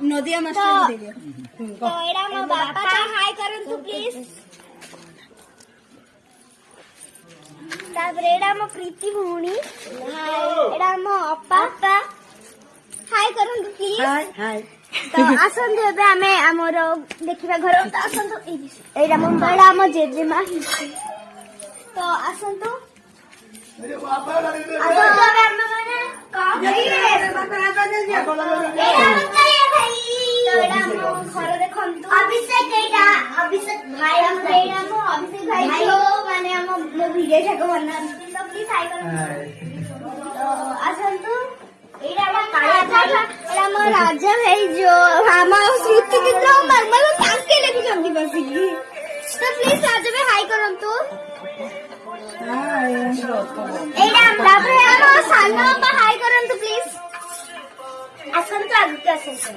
नदिया बापा हाय करंतु प्लीज एडा मो प्रीति भूणी एडा मो अपा हाय करंतु प्लीज हाय तो आसंतु एबे आमे हमर देखिबा घर तो आसंतु एडा मो बड़ा मो जेजेमा तो आसंतु अरे बापा अभिषेक भाई माने भिडियो छाक बना तो प्लीज हाय करो आसंतु राजा भाई जो हम श्रुति चित्र मर्मल ताके लेके जल्दी बसिकी तो प्लीज राजा भाई हाय करंतु सानो हाय करंतु प्लीज आसंतु आगके आसंतु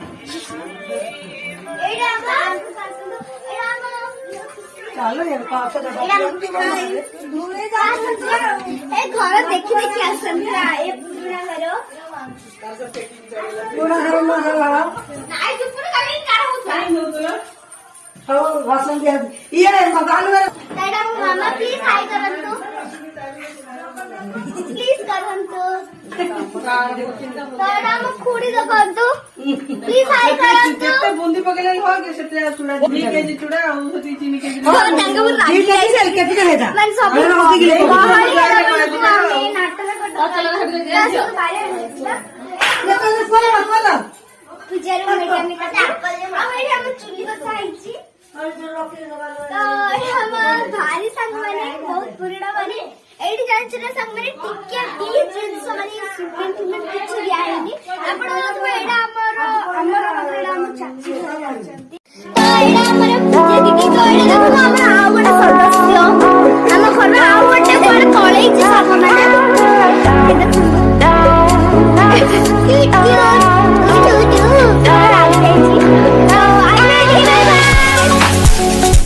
चलो यार पास दूरे जा ए घर देखि देखि आसंतु ए पुरा घर ना हला नाइ चुप करी का होता हो भाषण दिया ये मकान में दादा मामा प्लीज हाय करंतु प्लीज करंतु दादा मो खुडी दकंतु प्लीज हाय करंतु केते बुंदी पकेले हो के सेते चूड़ा 2 केजी चूड़ा और 3 केजी हो तांग वो राजी केजी केते का हेता मन सब बाहर नाटक बोला पूजारी मीडिया में कथा हम चुली को खाइची तो हम भारी संग माने बहुत पुराना माने एडी जांचना संग माने टिके